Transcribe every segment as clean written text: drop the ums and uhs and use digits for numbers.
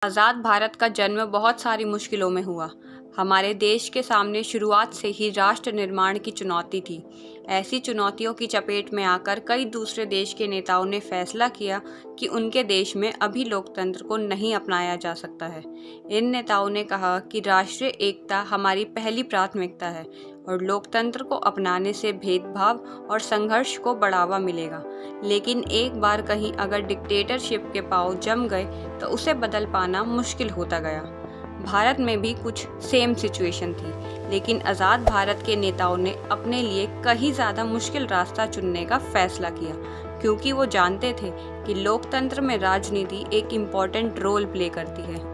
आज़ाद भारत का जन्म बहुत सारी मुश्किलों में हुआ। हमारे देश के सामने शुरुआत से ही राष्ट्र निर्माण की चुनौती थी। ऐसी चुनौतियों की चपेट में आकर कई दूसरे देश के नेताओं ने फैसला किया कि उनके देश में अभी लोकतंत्र को नहीं अपनाया जा सकता है। इन नेताओं ने कहा कि राष्ट्रीय एकता हमारी पहली प्राथमिकता है और लोकतंत्र को अपनाने से भेदभाव और संघर्ष को बढ़ावा मिलेगा। लेकिन एक बार कहीं अगर डिक्टेटरशिप के पांव जम गए तो उसे बदल पाना मुश्किल होता गया। भारत में भी कुछ सेम सिचुएशन थी, लेकिन आज़ाद भारत के नेताओं ने अपने लिए कहीं ज़्यादा मुश्किल रास्ता चुनने का फैसला किया, क्योंकि वो जानते थे कि लोकतंत्र में राजनीति एक इम्पॉर्टेंट रोल प्ले करती है।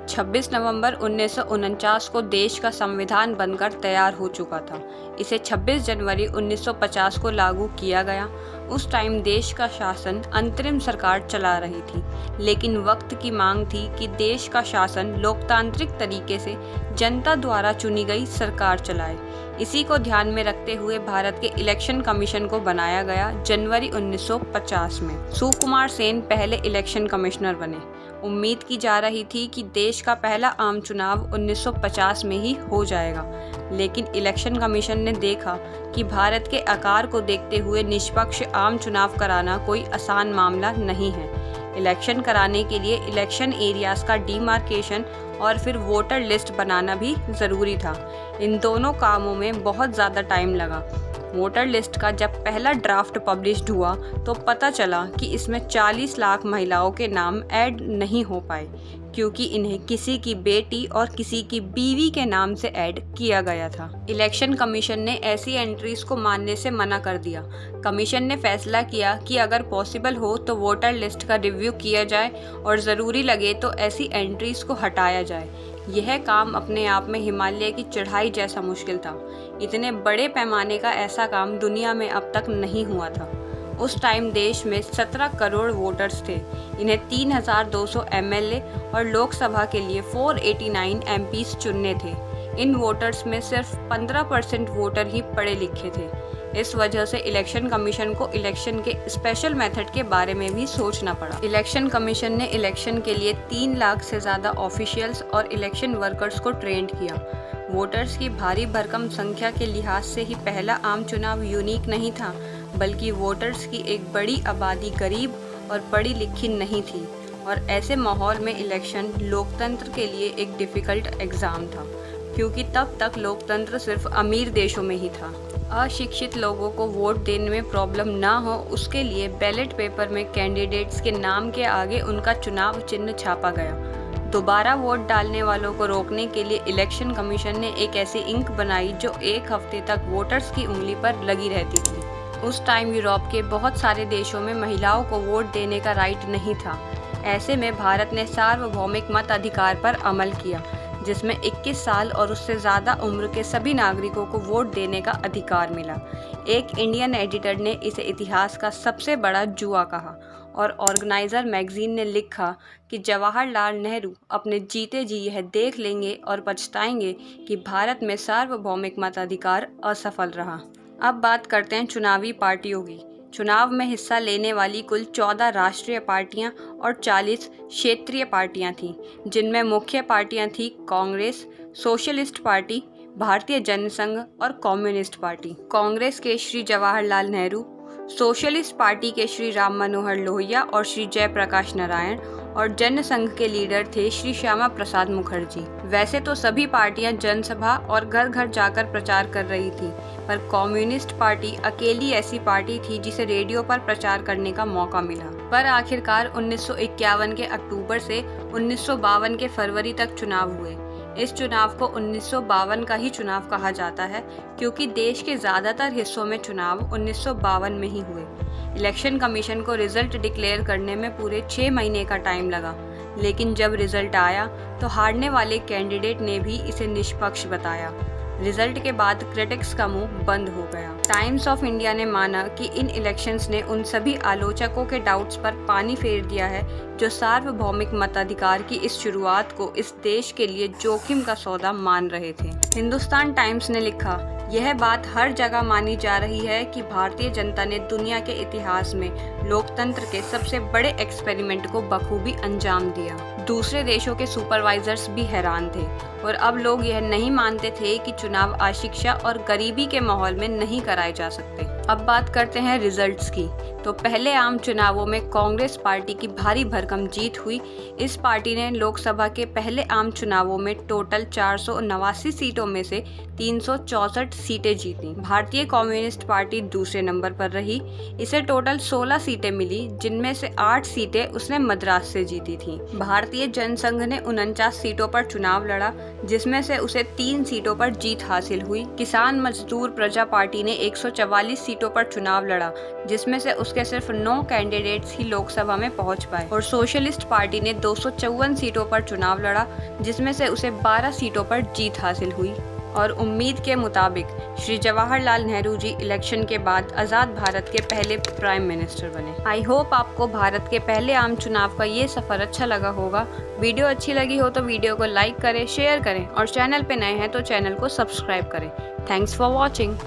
26 नवंबर 1949 को देश का संविधान बनकर तैयार हो चुका था। इसे 26 जनवरी 1950 को लागू किया गया। उस टाइम देश का शासन अंतरिम सरकार चला रही थी, लेकिन वक्त की मांग थी कि देश का शासन लोकतांत्रिक तरीके से जनता द्वारा चुनी गई सरकार चलाए। इसी को ध्यान में रखते हुए भारत के इलेक्शन कमीशन को बनाया गया। जनवरी 1950 में सुकुमार सेन पहले इलेक्शन कमिश्नर बने। उम्मीद की जा रही थी कि देश का पहला आम चुनाव 1950 में ही हो जाएगा, लेकिन इलेक्शन कमीशन ने देखा कि भारत के आकार को देखते हुए निष्पक्ष आम चुनाव कराना कोई आसान मामला नहीं है। इलेक्शन कराने के लिए इलेक्शन एरियाज का डिमार्केशन और फिर वोटर लिस्ट बनाना भी ज़रूरी था। इन दोनों कामों में बहुत ज़्यादा टाइम लगा। वोटर लिस्ट का जब पहला ड्राफ्ट पब्लिश्ड हुआ तो पता चला कि इसमें 40 लाख महिलाओं के नाम ऐड नहीं हो पाए, क्योंकि इन्हें किसी की बेटी और किसी की बीवी के नाम से ऐड किया गया था। इलेक्शन कमीशन ने ऐसी एंट्रीज को मानने से मना कर दिया। कमीशन ने फैसला किया कि अगर पॉसिबल हो तो वोटर लिस्ट का रिव्यू किया जाए और ज़रूरी लगे तो ऐसी एंट्रीज को हटाया जाए। यह काम अपने आप में हिमालय की चढ़ाई जैसा मुश्किल था। इतने बड़े पैमाने का ऐसा काम दुनिया में अब तक नहीं हुआ था। उस टाइम देश में 17 करोड़ वोटर्स थे। इन्हें 3200 एमएलए और लोकसभा के लिए 489 एमपीज चुनने थे। इन वोटर्स में सिर्फ 15% वोटर ही पढ़े लिखे थे। इस वजह से इलेक्शन कमीशन को इलेक्शन के स्पेशल मेथड के बारे में भी सोचना पड़ा। इलेक्शन कमीशन ने इलेक्शन के लिए 3 लाख से ज़्यादा ऑफिशियल्स और इलेक्शन वर्कर्स को ट्रेंड किया। वोटर्स की भारी भरकम संख्या के लिहाज से ही पहला आम चुनाव यूनिक नहीं था, बल्कि वोटर्स की एक बड़ी आबादी गरीब और पढ़ी लिखी नहीं थी, और ऐसे माहौल में इलेक्शन लोकतंत्र के लिए एक डिफ़िकल्ट एग्ज़ाम था, क्योंकि तब तक लोकतंत्र सिर्फ अमीर देशों में ही था। अशिक्षित लोगों को वोट देने में प्रॉब्लम ना हो, उसके लिए बैलेट पेपर में कैंडिडेट्स के नाम के आगे उनका चुनाव चिन्ह छापा गया। दोबारा वोट डालने वालों को रोकने के लिए इलेक्शन कमीशन ने एक ऐसी इंक बनाई जो 1 हफ्ते तक वोटर्स की उंगली पर लगी रहती थी। उस टाइम यूरोप के बहुत सारे देशों में महिलाओं को वोट देने का राइट नहीं था। ऐसे में भारत ने सार्वभौमिक मताधिकार पर अमल किया, जिसमें 21 साल और उससे ज़्यादा उम्र के सभी नागरिकों को वोट देने का अधिकार मिला। एक इंडियन एडिटर ने इसे इतिहास का सबसे बड़ा जुआ कहा, और ऑर्गेनाइजर मैगजीन ने लिखा कि जवाहरलाल नेहरू अपने जीते जी यह देख लेंगे और पछताएंगे कि भारत में सार्वभौमिक मताधिकार असफल रहा। अब बात करते हैं चुनावी पार्टियों की। चुनाव में हिस्सा लेने वाली कुल 14 राष्ट्रीय पार्टियां और 40 क्षेत्रीय पार्टियां थीं, जिनमें मुख्य पार्टियां थीं कांग्रेस, सोशलिस्ट पार्टी, भारतीय जनसंघ और कम्युनिस्ट पार्टी। कांग्रेस के श्री जवाहरलाल नेहरू, सोशलिस्ट पार्टी के श्री राम मनोहर लोहिया और श्री जयप्रकाश नारायण, और जनसंघ के लीडर थे श्री श्यामा प्रसाद मुखर्जी। वैसे तो सभी पार्टियां जनसभा और घर घर जाकर प्रचार कर रही थी, पर कम्युनिस्ट पार्टी अकेली ऐसी पार्टी थी जिसे रेडियो पर प्रचार करने का मौका मिला। पर आखिरकार 1951 के अक्टूबर से 1952 के फरवरी तक चुनाव हुए। इस चुनाव को 1952 का ही चुनाव कहा जाता है, क्योंकि देश के ज़्यादातर हिस्सों में चुनाव 1952 में ही हुए। इलेक्शन कमीशन को रिजल्ट डिक्लेयर करने में पूरे 6 महीने का टाइम लगा, लेकिन जब रिजल्ट आया तो हारने वाले कैंडिडेट ने भी इसे निष्पक्ष बताया। रिजल्ट के बाद क्रिटिक्स का मुंह बंद हो गया। टाइम्स ऑफ इंडिया ने माना कि इन इलेक्शंस ने उन सभी आलोचकों के डाउट्स पर पानी फेर दिया है जो सार्वभौमिक मताधिकार की इस शुरुआत को इस देश के लिए जोखिम का सौदा मान रहे थे। हिंदुस्तान टाइम्स ने लिखा यह बात हर जगह मानी जा रही है कि भारतीय जनता ने दुनिया के इतिहास में लोकतंत्र के सबसे बड़े एक्सपेरिमेंट को बखूबी अंजाम दिया। दूसरे देशों के सुपरवाइजर्स भी हैरान थे और अब लोग यह नहीं मानते थे कि चुनाव अशिक्षा और गरीबी के माहौल में नहीं कराए जा सकते। अब बात करते हैं रिजल्ट्स की। तो पहले आम चुनावों में कांग्रेस पार्टी की भारी भरकम जीत हुई। इस पार्टी ने लोकसभा के पहले आम चुनावों में टोटल 489 सीटों में से 364 सीटें जीती। भारतीय कम्युनिस्ट पार्टी दूसरे नंबर पर रही। इसे टोटल 16 सीटें मिली, जिनमें से 8 सीटें उसने मद्रास से जीती थी। भारतीय जनसंघ ने 49 सीटों पर चुनाव लड़ा, जिसमें से उसे 3 सीटों पर जीत हासिल हुई। किसान मजदूर प्रजा पार्टी ने 144 सीटों पर चुनाव लड़ा, जिसमें से उसके सिर्फ 9 कैंडिडेट्स ही लोकसभा में पहुंच पाए। और सोशलिस्ट पार्टी ने 254 सीटों पर चुनाव लड़ा, जिसमें से उसे 12 सीटों पर जीत हासिल हुई। और उम्मीद के मुताबिक श्री जवाहरलाल नेहरू जी इलेक्शन के बाद आज़ाद भारत के पहले प्राइम मिनिस्टर बने। आई होप आपको भारत के पहले आम चुनाव का ये सफ़र अच्छा लगा होगा। वीडियो अच्छी लगी हो तो वीडियो को लाइक करें, शेयर करें और चैनल पे नए हैं तो चैनल को सब्सक्राइब करें। Thanks for watching.